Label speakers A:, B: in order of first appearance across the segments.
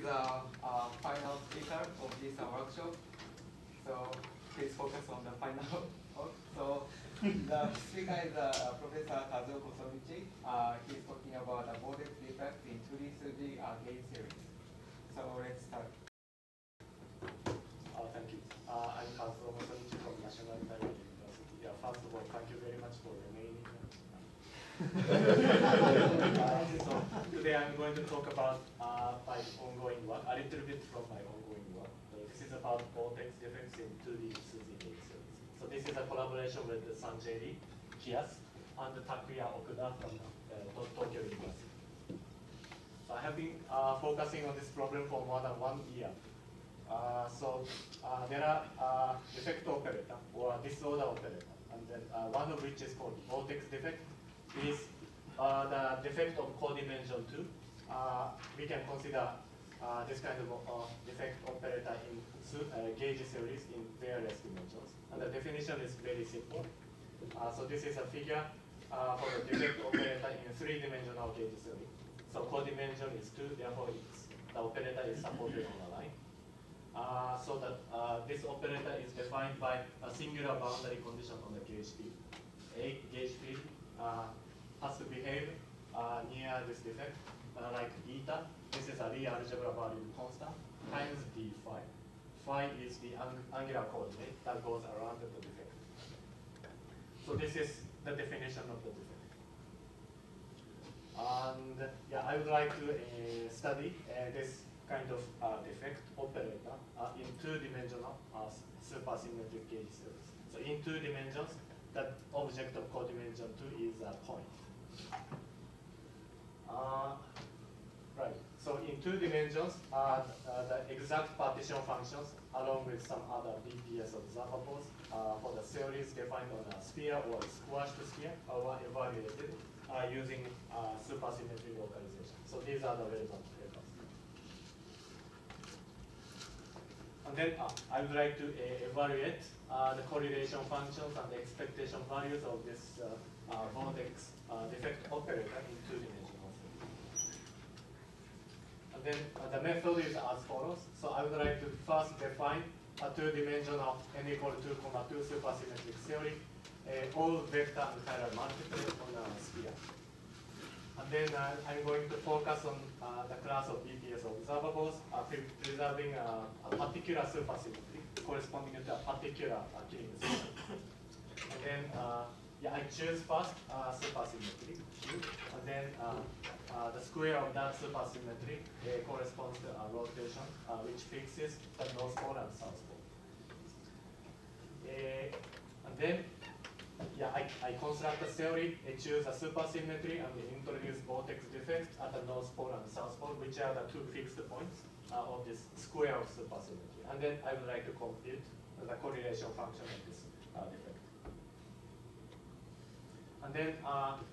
A: the final speaker of this workshop. So please focus on the final talk. So the speaker is Professor Kazuo Hosomichi. He's talking about the vortex defects in 2D SUSY gauge series. So let's start.
B: Thank you. I'm Kazuo Hosomichi from National Taiwan University. First of all, thank you very much for remaining. So today I'm going to talk about my ongoing work, a little bit from my ongoing work. This is about vortex defects in 2D SUSY gauge series. So this is a collaboration with Sanjay Lee, Kias, and Takuya Okuda from Tokyo University. So I have been focusing on this problem for more than 1 year. There are defect operator or disorder operator, and then one of which is called vortex defect is the defect of codimension 2. We can consider this kind of defect operator in gauge series in various dimensions, and the definition is very simple. So this is a figure for the defect operator in 3-dimensional gauge series. So codimension is 2, therefore the operator is supported on a line. So that this operator is defined by a singular boundary condition on the gauge field. A gauge field has to behave near this defect, like eta. This is a Lie algebra value constant times d phi. Phi is the angular coordinate that goes around the defect. So this is the definition of the defect. And yeah, I would like to study this kind of defect operator in 2-dimensional supersymmetric gauge series. So in 2 dimensions, the object of codimension 2 is a point. Right. So in 2 dimensions, the exact partition functions, along with some other BPS observables for the series defined on a sphere or a squashed sphere, are evaluated using supersymmetry localization. So these are the relevant papers. And then I would like to evaluate the correlation functions and the expectation values of this vortex defect operator in 2-dimensional. And then the method is as follows. So I would like to first define a 2-dimensional n equal to 2, supersymmetric theory, all vector and chiral multiplets on a sphere. And then I'm going to focus on the class of BPS observables, preserving a particular supersymmetry corresponding to a particular Killing system. And then I choose first supersymmetry Q, and then the square of that supersymmetry corresponds to a rotation which fixes the north pole and south pole. And then I construct a theory, choose a supersymmetry, and introduce vortex defects at the north pole and south pole, which are the 2 fixed points of this square of supersymmetry. And then I would like to compute the correlation function of this defect. And then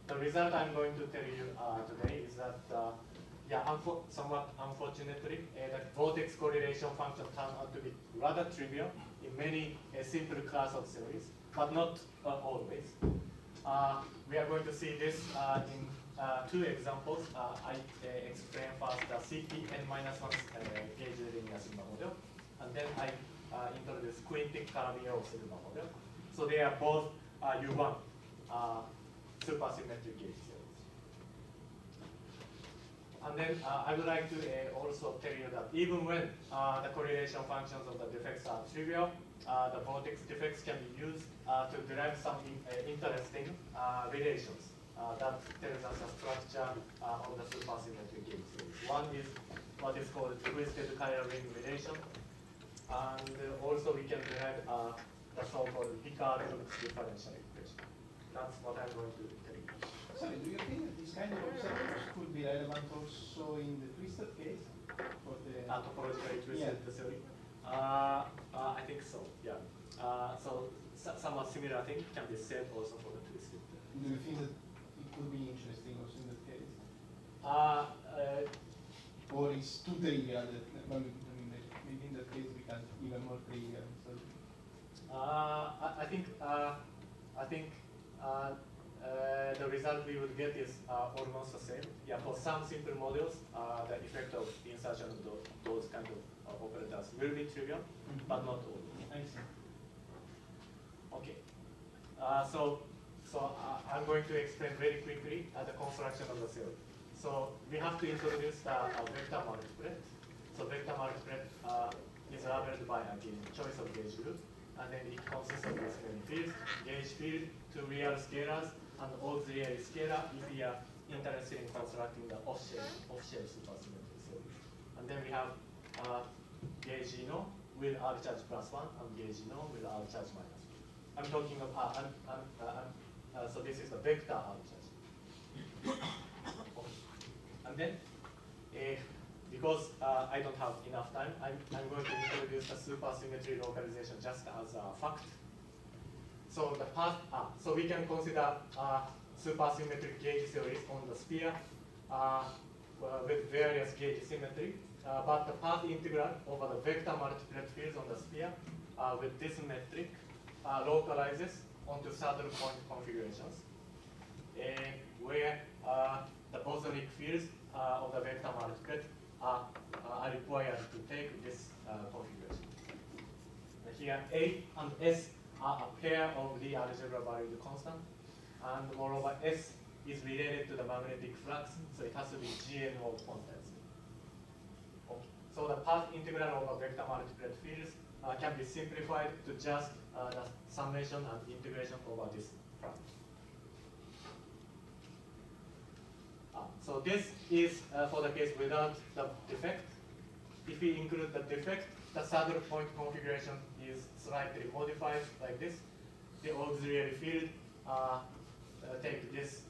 B: the result I'm going to tell you today is that, somewhat unfortunately, the vortex correlation function turned out to be rather trivial in many simple class of series, but not always. We are going to see this in 2 examples. I explain first the CPn-1 gauge linear sigma model, and then I introduce quintic Calabi-Yau sigma model. So they are both U1 supersymmetric gauge series. And then I would like to also tell you that even when the correlation functions of the defects are trivial, the vortex defects can be used to derive some interesting relations that tells us the structure of the supersymmetric gauge series. One is what is called twisted chiral ring relation, and also we can derive the so-called Picard-Hughes differential equation. That's what I'm going to tell you.
C: Sorry, do you think that this kind of observations could be relevant also in the twisted case? For the
B: topologically twisted theory? I think so, yeah. So somewhat similar thing can be said also for the twisted.
C: Do you think that it could be interesting also in that case? Or it's too trivial that, maybe in that case we can even more trivial. So.
B: I think the result we would get is almost the same. yeah, for some simple models, the effect of insertion of those kind of operators will be trivial, but not all.
C: I see.
B: Okay. I'm going to explain very quickly the construction of the theory. So we have to introduce the vector multiplet. So vector multiplet is labeled by a choice of gauge group, and then it consists of these many fields: gauge field, two real scalars, and auxiliary scalar if we are interested in constructing the off-shell supersymmetry theory. And then we have gauge no with R charge plus 1 and gauge no with R charge minus 1. I'm talking about, so this is the vector R charge. Okay. And then, because I don't have enough time, I'm going to introduce the supersymmetry localization just as a fact. So the path, so we can consider supersymmetric gauge theories on the sphere with various gauge symmetry, but the path integral over the vector multiplet fields on the sphere with this metric localizes onto saddle point configurations, where the bosonic fields of the vector multiplet are required to take this configuration. Here, A and S are a pair of the algebra valued constant, and moreover, S is related to the magnetic flux, so it has to be GNO quantized. Okay. So the path integral over vector multiplet fields can be simplified to just the summation and integration over this flux. So this is for the case without the defect. If we include the defect, the saddle point configuration is slightly modified like this. The auxiliary field take this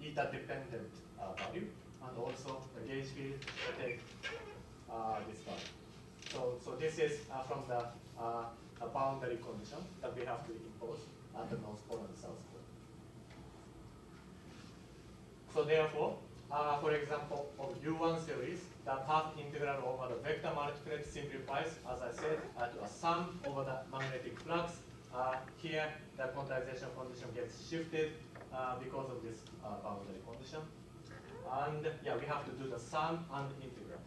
B: eta dependent value, and also the gauge field take this value. So this is from the boundary condition that we have to impose at the North Pole and South Pole. So therefore, for example, of U1 series, the path integral over the vector multiplet simplifies, as I said, to a sum over the magnetic flux. Here, the quantization condition gets shifted because of this boundary condition. And yeah, we have to do the sum and integral.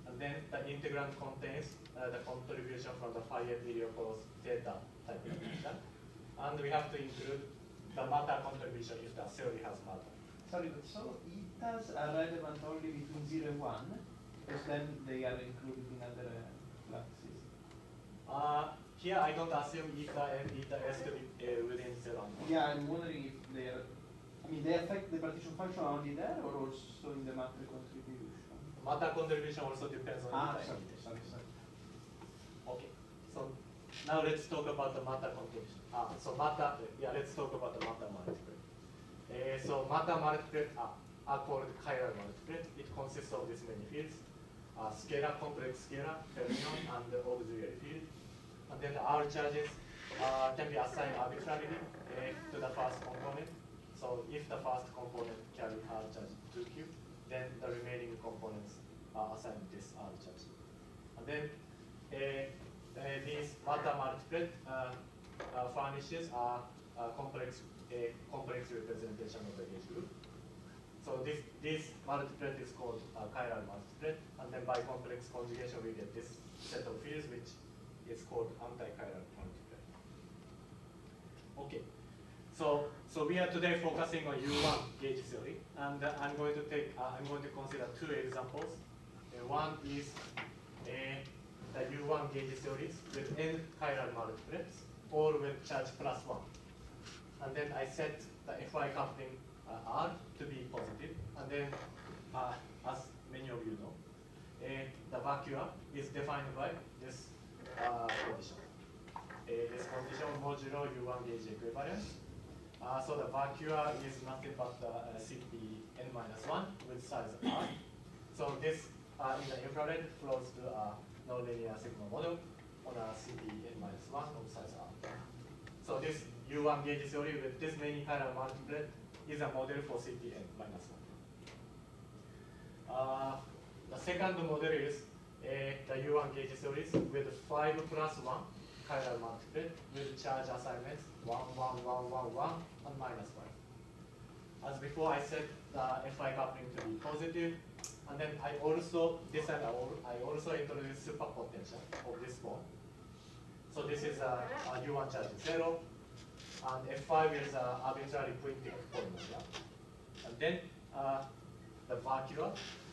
B: And then the integrand contains the contribution from the phi Heliopolis theta type condition. And we have to include the matter contribution if the theory has matter.
C: Sorry, but so etas are relevant only between 0 and 1, because then they are included in other fluxes.
B: Here I don't assume eta and eta s to be within 0 and 1.
C: Yeah, I'm wondering if they are, I mean, they affect the partition function only there or also in the matter contribution?
B: Matter contribution also depends on eta.
C: Sorry.
B: Okay, so now let's talk about the matter contribution. So matter, yeah, let's talk about the matter multiplet. So matter multiplet are called chiral multiplet. It consists of these many fields: scalar, complex scalar, fermion, and the auxiliary field. And then the R charges can be assigned arbitrarily to the first component. So if the first component carry R charge 2Q, then the remaining components are assigned this R charge. And then these matter multiplet furnishes a complex representation of the gauge group. So this multiplet is called chiral multiplet, and then by complex conjugation we get this set of fields which is called anti-chiral multiplet. Okay, so we are today focusing on U1 gauge theory, and I'm going to consider two examples. One is the U1 gauge theories with n chiral multiplets, all with charge plus 1. And then I set the Fy coupling R to be positive, and then as many of you know, the vacuum is defined by this condition. This condition modulo U1 gauge equivalence. So the vacuum is nothing but Cpn-1 with size R. So this in the infrared flows to a nonlinear sigma model on a Cpn-1 of size R. So this U1 gauge theory with this many chiral multiplet is a model for Cpn-1. The second model is the U1 gauge series with 5 plus 1 chiral multiplet with charge assignments 1, 1, 1, 1, 1, and minus 5. as before I said the Fi coupling to be positive, and then I also introduced superpotential of this bond. So this is a U1 charge 0, and F5 is an arbitrary quintic polynomial. And then the vacuum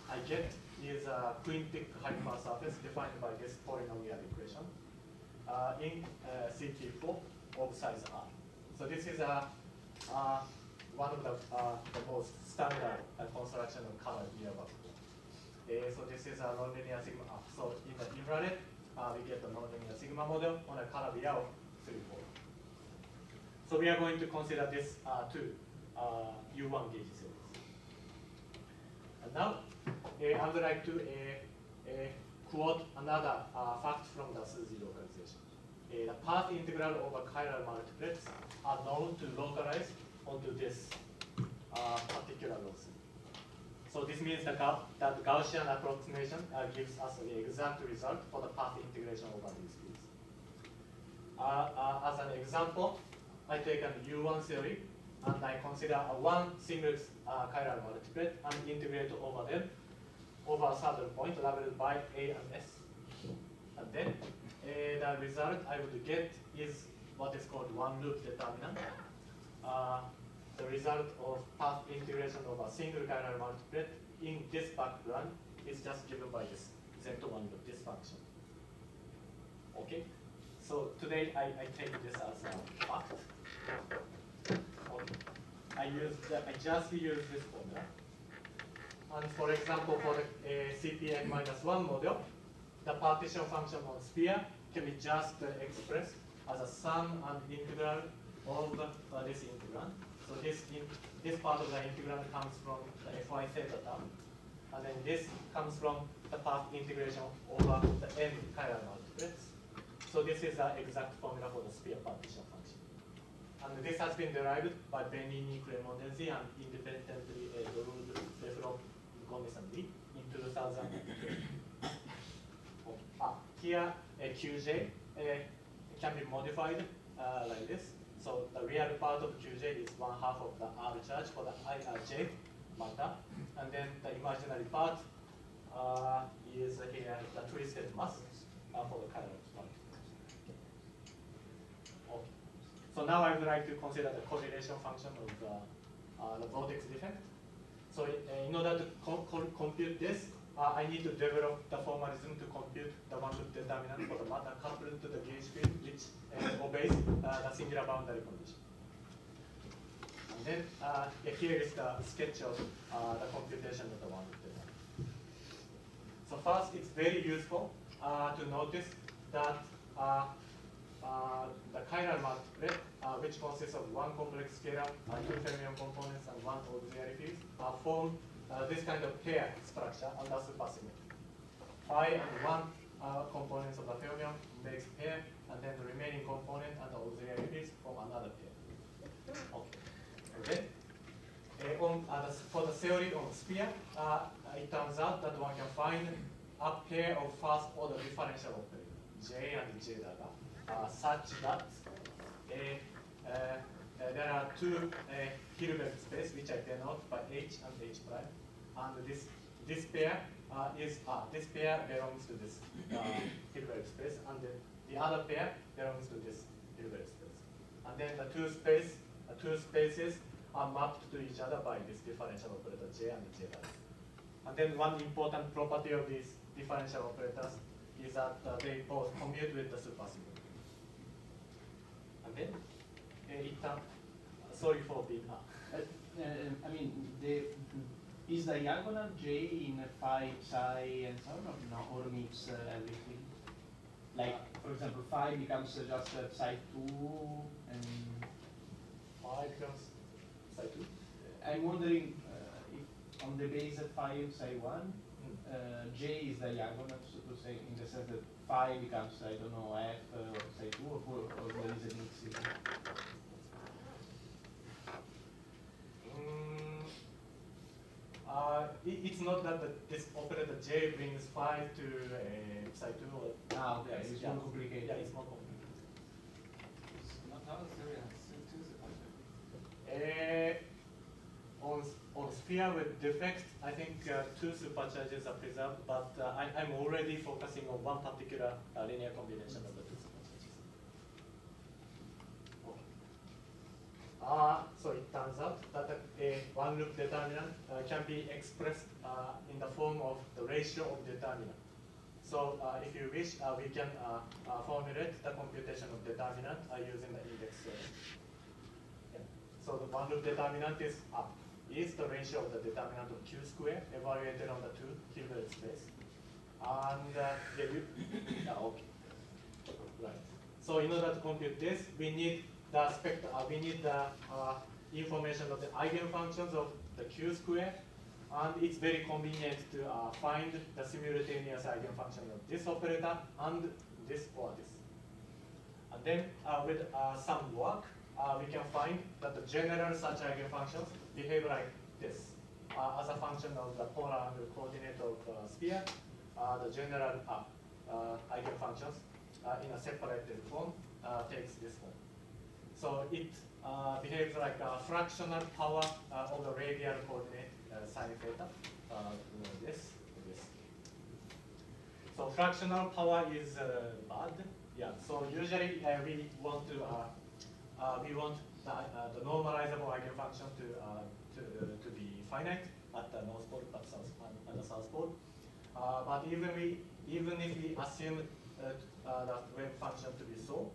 B: I get is a quintic hypersurface defined by this polynomial equation in CT4 of size R. So this is one of the most standard construction of color near vacuum. So this is a nonlinear sigma. So in the infrared, we get the nonlinear sigma model on a color via of 3, 4. So we are going to consider this two U1 gauge series. And now I would like to quote another fact from the SUSY localization. The path integral over chiral multiplets are known to localize onto this particular loss. So this means that Gaussian approximation gives us the exact result for the path integration over these fields. As an example, I take an U1 theory and I consider one single chiral multiplet and integrate over them over a certain point labeled by A and S. And then the result I would get is what is called one loop determinant. The result of path integration of a single chiral multiplet in this background is just given by this Z1 loop, this function. Okay? So today I take this as a fact. Okay. I just use this formula. And for example, for the CPN-1 model, the partition function on sphere can be just expressed as a sum and integral of this integrand. So this part of the integrand comes from the Fy theta term, and then this comes from the path integration over the n chiral multiplets. So this is the exact formula for the sphere partition function. And this has been derived by Benini, Cremonesi, and independently Dorud, Lefroy, Gomez, and Lee in 2002. Here, Qj can be modified like this. So the real part of Qj is 1/2 of the R charge for the IRJ matter, and then the imaginary part is here the twisted mass for the chiral part. Okay. So now I would like to consider the correlation function of the vortex defect. So in order to compute this, I need to develop the formalism to compute the one loop determinant for the matter coupled to the gauge field, which obeys the singular boundary condition. And then here is the sketch of the computation of the one loop determinant. So first, it's very useful to notice that the chiral multiplet, which consists of one complex scalar, two fermion components, and one auxiliary field, form this kind of pair structure under supersymmetry. Phi and one components of the fermion makes pair, and then the remaining component and the auxiliary fields form another pair. Okay. Okay. For the theory of sphere, it turns out that one can find a pair of first order differential operators, J and J dagger, such that there are two Hilbert space which I denote by H and H prime, and this pair this pair belongs to this Hilbert space, and the other pair belongs to this Hilbert space, and then the two spaces are mapped to each other by this differential operator J and J dagger. And then one important property of these differential operators is that they both commute with the supersymmetry. And then sorry for being
C: I mean, is diagonal J in phi, psi, and so on, no, or mix everything? Like, for example, phi becomes just psi 2, and
B: phi becomes psi 2.
C: I'm wondering if on the base of phi and psi 1, J is diagonal, so to say, in the sense that phi becomes, I don't know, F or psi 2, or there is a mix.
B: It's not that this operator J brings phi to psi 2 or
C: okay, it's more complicated.
B: Yeah, it's more complicated.
A: Not how the theory has SUSY.
B: on sphere with defects, I think two supercharges are preserved, but I'm already focusing on one particular linear combination of the two supercharges. Okay. So it turns out that a one-loop determinant can be expressed in the form of the ratio of determinant. So if you wish, we can formulate the computation of determinant using the index theorem. Yeah. So the one-loop determinant is the ratio of the determinant of Q square evaluated on the two Hilbert space. And okay, right. So in order to compute this, we need the information of the eigenfunctions of the Q square, and it's very convenient to find the simultaneous eigenfunction of this operator and this or this. And then with some work, we can find that the general such eigenfunctions behave like this. As a function of the polar angle coordinate of sphere, the general eigenfunctions in a separated form takes this form. So it behaves like a fractional power of the radial coordinate sine theta. This. So fractional power is bad. Yeah. So usually we want to the normalizable eigenfunction to be finite at the north pole, at the south pole. But even if we assume that wave function to be so,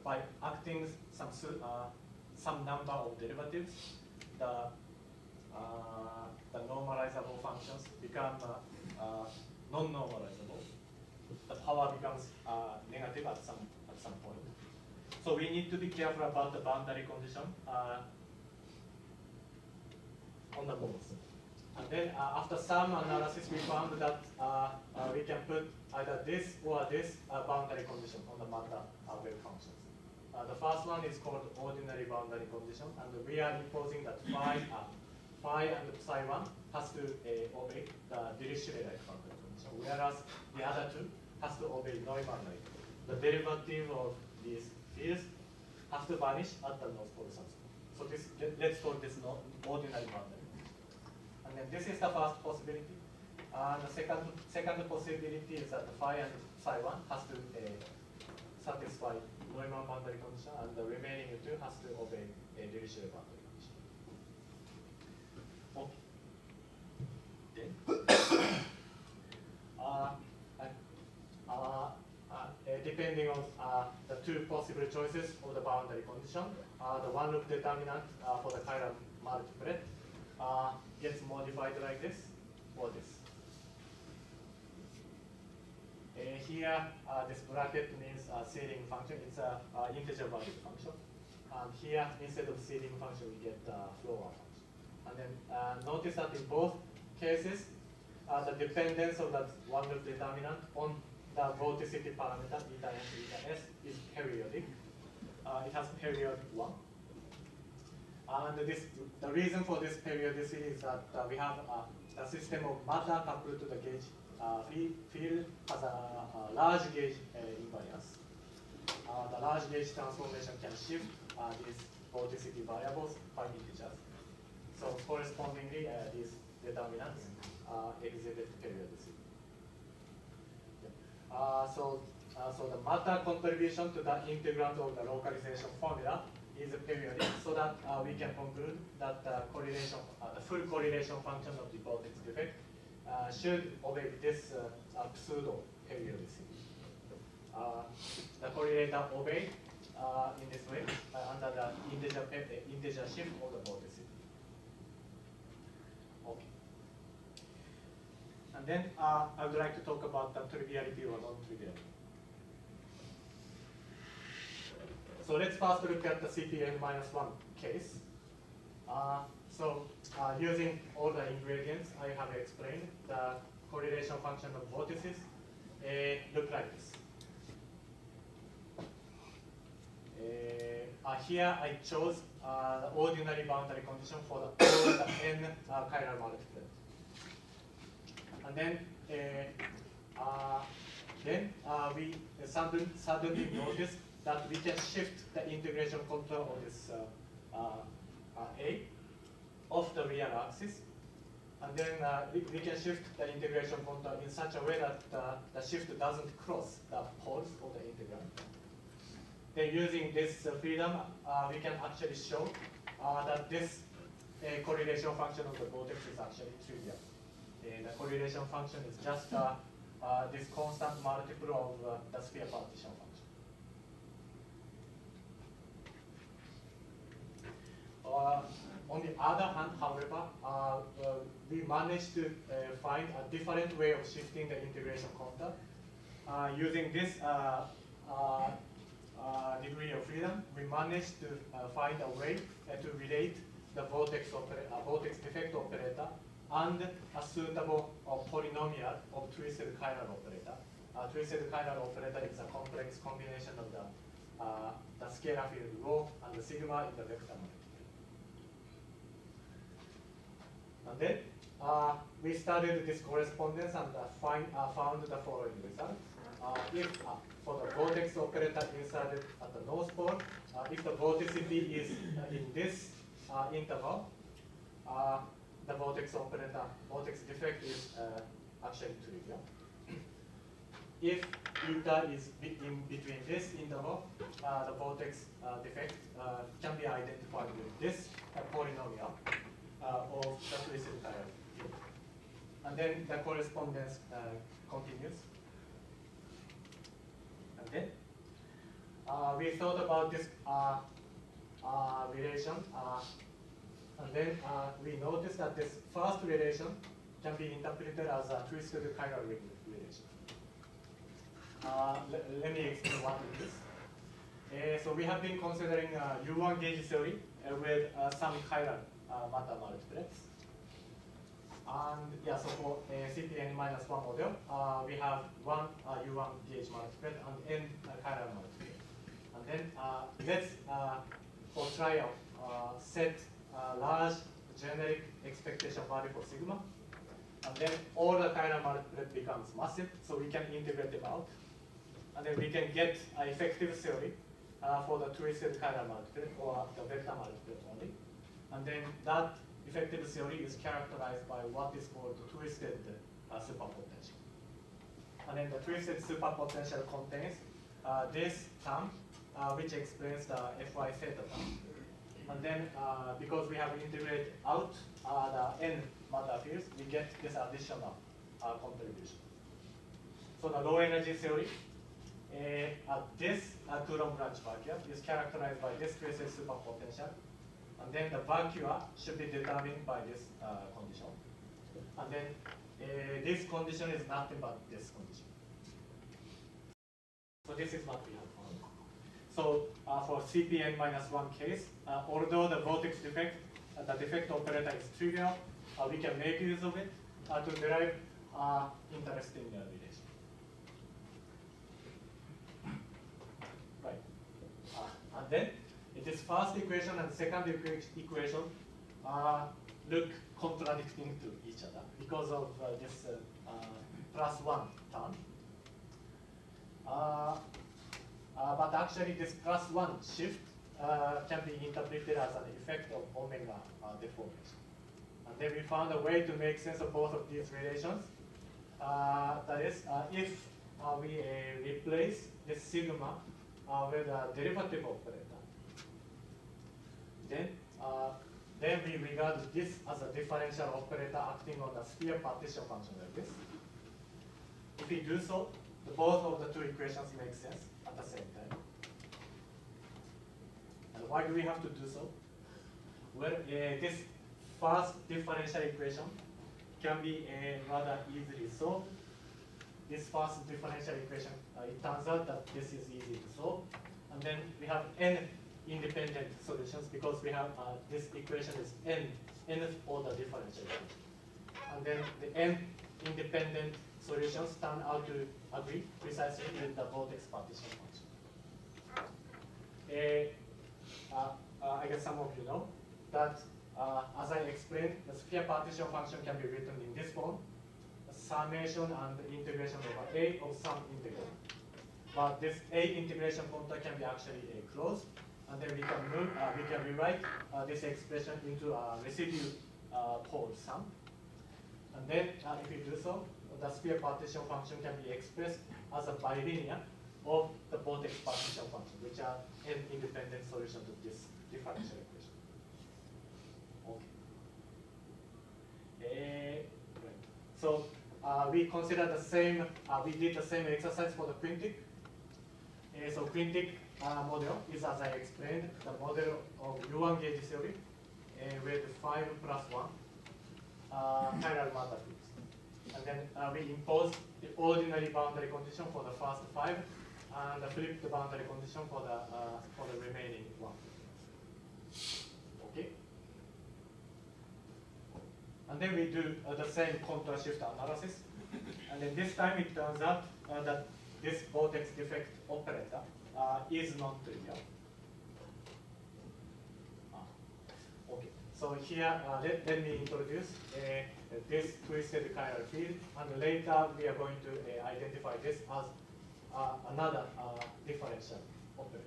B: by acting some number of derivatives, the normalizable functions become non-normalizable. The power becomes negative at some point. So we need to be careful about the boundary condition on the modes. And then after some analysis, we found that we can put either this or this boundary condition on the matter wave functions. The first one is called ordinary boundary condition, and we are imposing that phi and psi1 has to obey the Dirichlet-like boundary condition, whereas the other two has to obey Neumann-like. The derivative of these fields has to vanish at the north pole south pole. So this, let's call this ordinary boundary. And then this is the first possibility. And the second possibility is that the phi and psi1 has to satisfy Neumann boundary condition, and the remaining two has to obey a Dirichlet boundary condition. Okay. Then, depending on the two possible choices of the boundary condition, the one-loop determinant for the chiral multiplet gets modified like this or this. Here, this bracket means Sealing function. It's an integer value function. And here, instead of Sealing function, we get floor function. And then notice that in both cases, the dependence of that one-loop determinant on the vorticity parameter, eta n, eta s, is periodic. It has period 1. And the reason for this periodicity is that we have a system of matter coupled to the gauge field has a large gauge invariance. The large gauge transformation can shift these vorticity variables by integers. So correspondingly, these determinants exhibit periodicity. So the matter contribution to the integrand of the localization formula is periodic, so that we can conclude that the full correlation function of the vortex defect should obey this pseudo periodicity. The correlator obeyed in this way under the integer shift of the vorticity. Okay. And then I would like to talk about the triviality or non-triviality. So let's first look at the CPN-1 case. Using all the ingredients I have explained, the correlation function of vortices look like this. Here I chose the ordinary boundary condition for the n chiral multiplet. And then we suddenly noticed that we can shift the integration control of this A off the real axis. And then we can shift the integration contour in such a way that the shift doesn't cross the poles of the integral. Then using this freedom, we can actually show that this correlation function of the vortex is actually trivial. The correlation function is just this constant multiple of the sphere partition function. On the other hand, however, we managed to find a different way of shifting the integration contour. Using this degree of freedom, we managed to find a way to relate the vortex defect operator and a suitable polynomial of twisted chiral operator. Twisted chiral operator is a complex combination of the scalar field rho and the sigma in the vector multiplier. And then we studied this correspondence and found the following result. If for the vortex operator inserted at the north pole, if the vorticity is in this interval, the vortex defect is actually trivial. If eta is in between this interval, the vortex defect can be identified with this polynomial of the twisted chiral field. And then the correspondence continues. And then we thought about this relation, and then we noticed that this first relation can be interpreted as a twisted chiral relation. Let me explain what it is. So we have been considering U1 gauge theory with some chiral matter multiplex. And yeah, so for CPN-1 model, we have one U1 gauge multiplet and n chiral multiplet. And then let's, for trial, set large generic expectation value for sigma. And then all the chiral multiplet becomes massive, so we can integrate them out. And then we can get an effective theory for the twisted chiral multiplet or the vector multiplet only. And then that effective theory is characterized by what is called the twisted superpotential. And then the twisted superpotential contains this term, which explains the Fy theta term. And then because we have integrated out the n matter fields, we get this additional contribution. So the low energy theory, this Coulomb branch vacuum is characterized by this twisted superpotential. And then the vacuum should be determined by this condition. And then this condition is nothing but this condition. So this is what we have found. So for CPN-1 case, although the vortex defect, the defect operator is trivial, we can make use of it to derive interesting relation. Right. And then this first equation and second equation look contradicting to each other because of this +1 term. But actually this +1 shift can be interpreted as an effect of omega deformation. And then we found a way to make sense of both of these relations. That is, if we replace this sigma with a derivative operator, then we regard this as a differential operator acting on the sphere partition function like this. If we do so, both of the two equations make sense at the same time. And why do we have to do so? Well, this first differential equation can be rather easily solved. This first differential equation, it turns out that this is easy to solve. And then we have n independent solutions because we have this equation is nth order differential equation. And then the n independent solutions turn out to agree precisely with the vortex partition function. I guess some of you know that as I explained, the sphere partition function can be written in this form: the summation and the integration over a of some integral. But this a integration contour can be actually closed. and then we can rewrite this expression into a residue pole sum. And then if you do so, the sphere partition function can be expressed as a bilinear of the vortex partition function, which are n independent solutions of this differential equation. Okay. Right. So we consider the same. We did the same exercise for the quintic. So quintic model is, as I explained, the model of U1 gauge theory with 5 plus 1 chiral matter fields. And then we impose the ordinary boundary condition for the first 5 and flip the boundary condition for the remaining 1. Okay. And then we do the same contour shift analysis. And then this time it turns out that this vortex defect operator is non-trivial. Okay, so here let me introduce this twisted chiral field, and later we are going to identify this as another differential operator.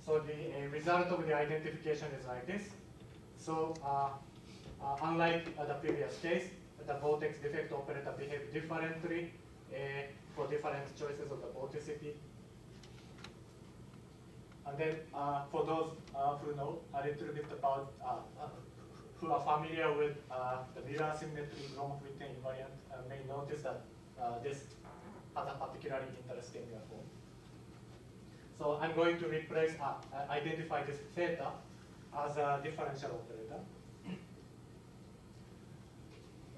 B: So the result of the identification is like this. So unlike the previous case, the vortex defect operator behaves differently for different choices of the vorticity. And then for those who know a little bit about, who are familiar with the mirror symmetry Gromov-Witten invariant, may notice that this has a particularly interesting form. So I'm going to replace, identify this theta as a differential operator.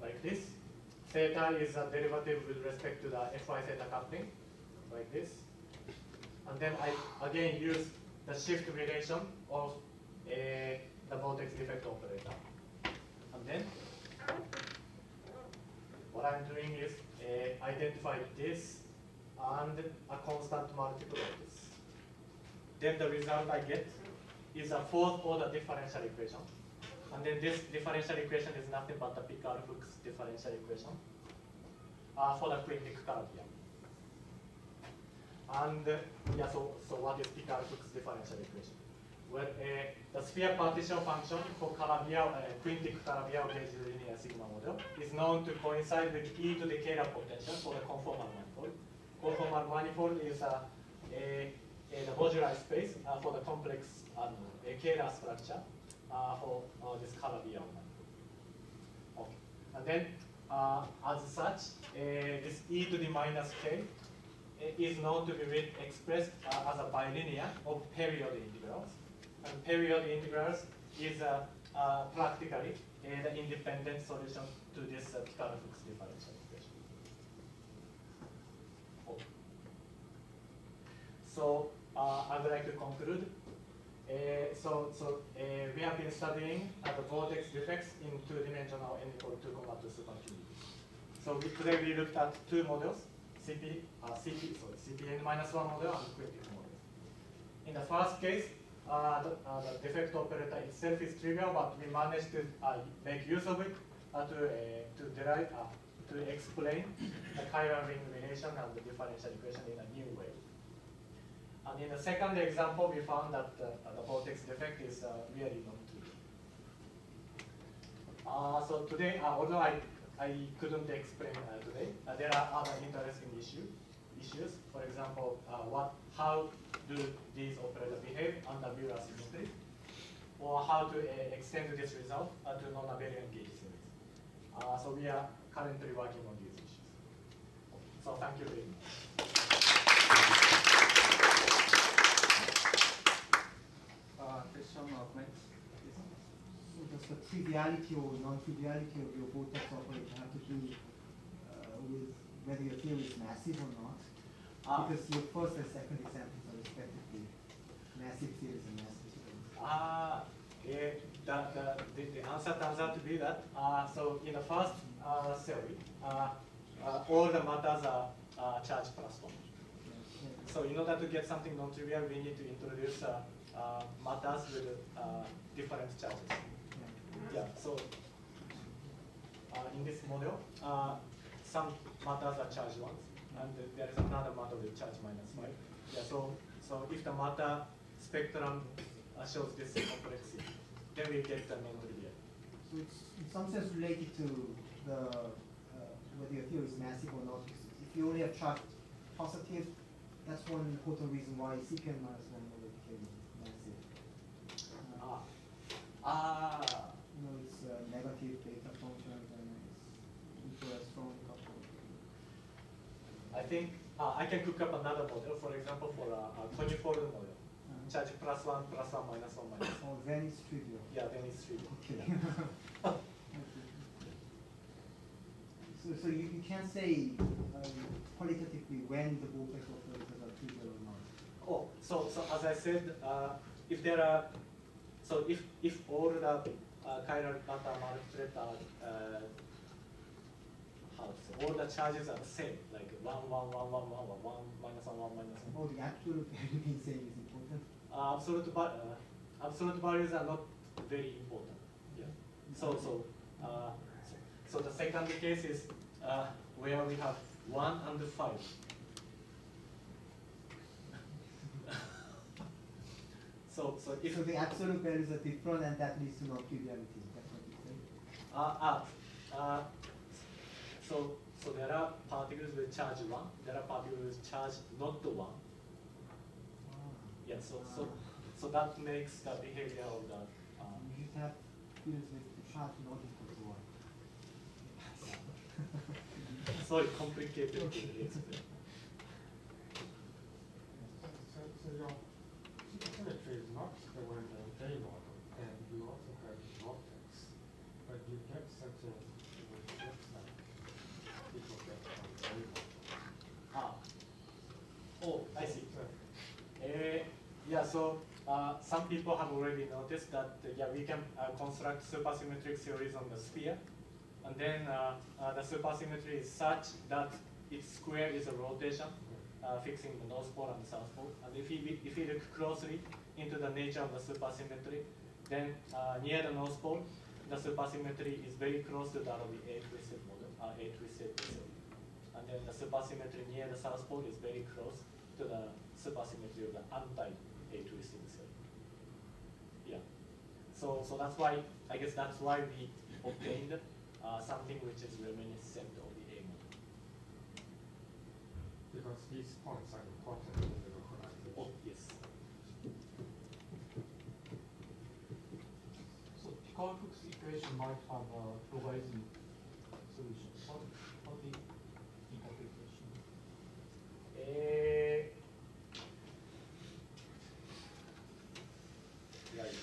B: Like this. Theta is a derivative with respect to the Fy theta coupling, like this. And then I again use the shift relation of the vortex defect operator. And then what I'm doing is identify this and a constant multiple of this. Then the result I get is a fourth order differential equation. And then this differential equation is nothing but the Picard-Fuchs differential equation for the quintic Calabian. And yeah, so what is Picard-Fuchs differential equation? Well, the sphere partition function for Calabian, quintic Calabian gauge linear sigma model is known to coincide with e to the Kähler potential for the conformal manifold. Conformal manifold is the moduli space for the complex Kähler structure for this Calabian manifold. Okay. And then, as such, this e to the minus k is known to be expressed as a bilinear of period integrals. And period integrals is practically the independent solution to this Picard-Fuchs differential equation. Okay. So I would like to conclude. We have been studying the vortex defects in two-dimensional n equal to 2,2 supercubic. So today we looked at two models, CPN-1 model and quintic model. In the first case, the defect operator itself is trivial, but we managed to make use of it to explain the chiral ring relation and the differential equation in a new way. And in the second example, we found that the vortex defect is really non-trivial. So today, although I couldn't explain today, there are other interesting issues. For example, how do these operators behave under Euler symmetry, or how to extend this result to non-abelian gauge series. So we are currently working on these issues. So thank you very much.
A: Question or comments?
D: So does the triviality or non-triviality of your vortex operator have to do with whether your theory is massive or not? Because your first and second examples are respectively massive theories and massive theories.
B: The answer turns out to be that. So in the first theory, all the matters are charge plus 1. So in order to get something non-trivial, we need to introduce matters with different charges. Yeah. So in this model, some matters are charged 1, and there is another matter with charge -5. Yeah, so if the matter spectrum shows this complexity, then we get the non-trivial.
D: So it's in some sense related to the whether your theory is massive or not. If you only have charge positive, that's one important reason why secant minus 1 over became massive. You know, it's a negative data function and it's into a strong couple.
B: I think I can cook up another model, for example, for a conifold model. Charge +1, +1, -1, -1.
D: Oh, then it's trivial.
B: Yeah, then it's trivial.
D: Okay.
B: Yeah.
D: So you can't say qualitatively when the vortex operators are trivial or not.
B: Oh, so as I said, if there are, so if all the chiral matter multiplet are how to say, all the charges are the same, like 1, 1, 1, 1, 1, 1, 1, -1, 1, -1.
D: Oh, the absolute value being same is important.
B: Absolute values are not very important. Yeah. So the second case is where we have 1 and 5. So if
D: So the absolute values are different and that leads to non-triviality. That's what you say.
B: So there are particles with charge 1. There are particles with charge not 1. Yeah. So that makes the behavior of the.
D: You just have fields with charge not equal to 1.
B: Sorry, complicated to explain.
E: So your supersymmetry is not the one in J model, and you also have vortex, but you get such a reflection people get from J model.
B: Oh, I see. Yeah, so some people have already noticed that yeah, we can construct supersymmetric theories on the sphere, and then the supersymmetry is such that its square is a rotation, fixing the north pole and the south pole. And if we look closely into the nature of the supersymmetry, then near the north pole, the supersymmetry is very close to that of the A-twisted model, A-twisted theory. And then the supersymmetry near the south pole is very close to the supersymmetry of the anti-A-twisted theory. Yeah. So that's why, I guess that's why we obtained something which is reminiscent of the A model.
E: Because these points are important in the localization.
B: Oh, yes.
F: So Picard-Fuchs equation might have a logarithm solution. How the interpretation?
B: Right.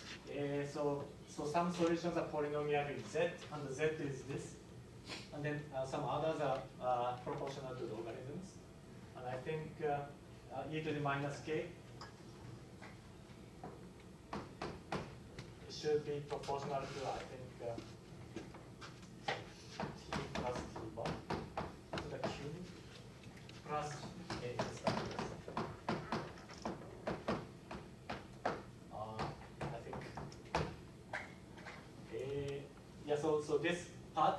B: So some solutions are polynomial in Z, and the Z is this. And then some others are proportional to logarithms. And I think e to the minus k should be proportional to, I think, t plus t bar to the cube plus a is the I think. Yeah, so this part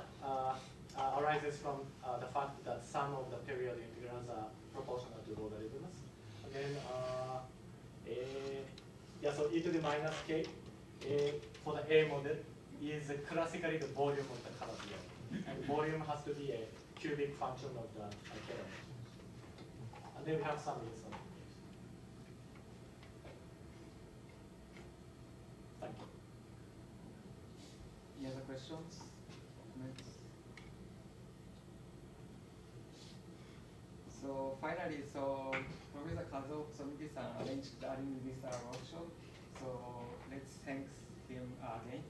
B: arises from the fact that some of the period integrals are proportional to logarithms. And then, yeah, so e to the minus k for the A model is classically the volume of the color field. And volume has to be a cubic function of the K. And then we have some instance. Thank you.
A: Any other questions? Comments? So finally, Professor Kazuo Hosomichi-san arranged this workshop. So let's thank him again.